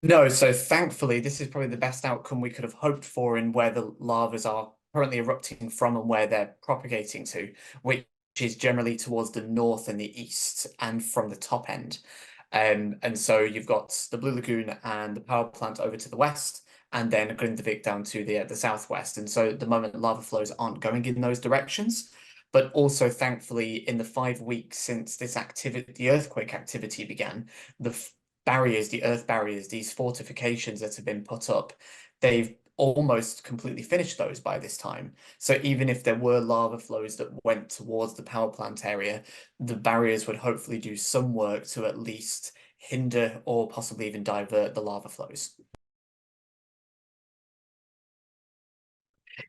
No, so thankfully, this is probably the best outcome we could have hoped for in where the lavas are currently erupting from and where they're propagating to, which is generally towards the north and the east and from the top end. And so you've got the Blue Lagoon and the power plant over to the west, and then Grindavik down to the southwest. And so at the moment, lava flows aren't going in those directions. But also, thankfully, in the 5 weeks since this activity, the earthquake activity began, the barriers, the earth barriers, these fortifications that have been put up, they've almost completely finished those by this time. So even if there were lava flows that went towards the power plant area, the barriers would hopefully do some work to at least hinder or possibly even divert the lava flows.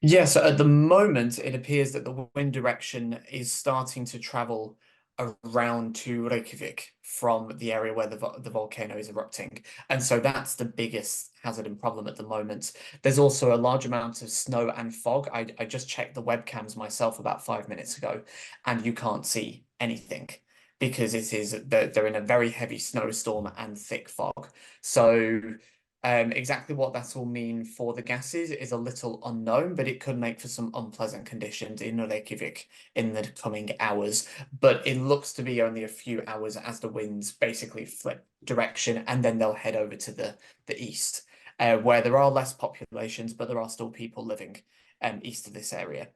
Yeah, so at the moment, it appears that the wind direction is starting to travel around to Reykjavik from the area where the volcano is erupting. And so that's the biggest hazard and problem at the moment. There's also a large amount of snow and fog. I just checked the webcams myself about 5 minutes ago, and you can't see anything because they're in a very heavy snowstorm and thick fog. So exactly what that will mean for the gases is a little unknown, but it could make for some unpleasant conditions in Reykjavik in the coming hours. But it looks to be only a few hours as the winds basically flip direction, and then they'll head over to the east, where there are less populations, but there are still people living east of this area.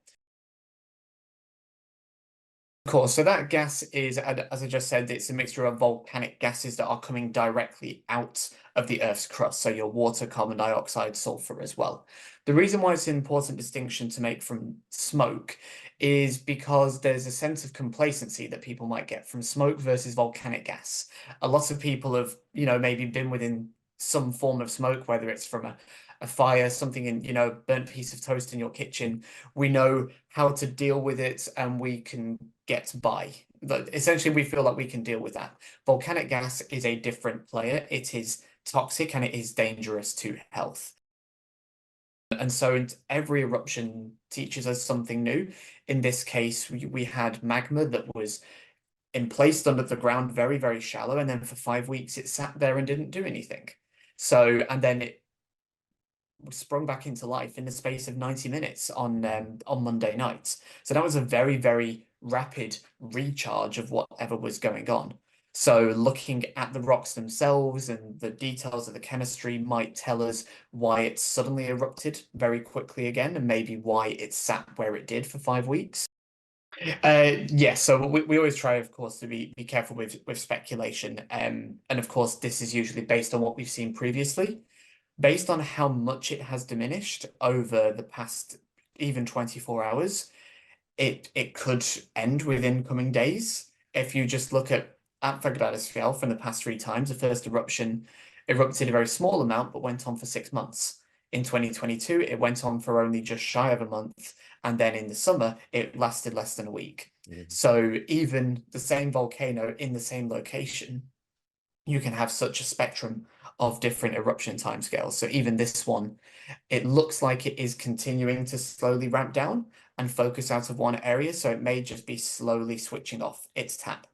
Of course, so that gas is, as I just said, it's a mixture of volcanic gases that are coming directly out of the Earth's crust. So your water, carbon dioxide, sulfur as well. The reason why it's an important distinction to make from smoke is because there's a sense of complacency that people might get from smoke versus volcanic gas. A lot of people have, maybe been within some form of smoke, whether it's from a fire, something in, burnt piece of toast in your kitchen. We know how to deal with it and we can get by. But essentially, we feel like we can deal with that. Volcanic gas is a different player. It is toxic and it is dangerous to health. And so every eruption teaches us something new. In this case, we had magma that was emplaced under the ground very, very shallow. And then for 5 weeks, it sat there and didn't do anything. So, and then it sprung back into life in the space of 90 minutes on Monday night. So that was a very, very rapid recharge of whatever was going on. So looking at the rocks themselves and the details of the chemistry might tell us why it suddenly erupted very quickly again, and maybe why it sat where it did for 5 weeks. Yeah, so we always try, of course, to be careful with speculation. And of course, this is usually based on what we've seen previously. Based on how much it has diminished over the past even 24 hours, it could end within coming days. If you just look at Forgotten scale from the past 3 times, the first eruption erupted a very small amount but went on for 6 months. In 2022, it went on for only just shy of a month, and then in the summer, it lasted less than a week. So even the same volcano in the same location, you can have such a spectrum of different eruption timescales. So even this one, it looks like it is continuing to slowly ramp down and focus out of one area. So it may just be slowly switching off its tap.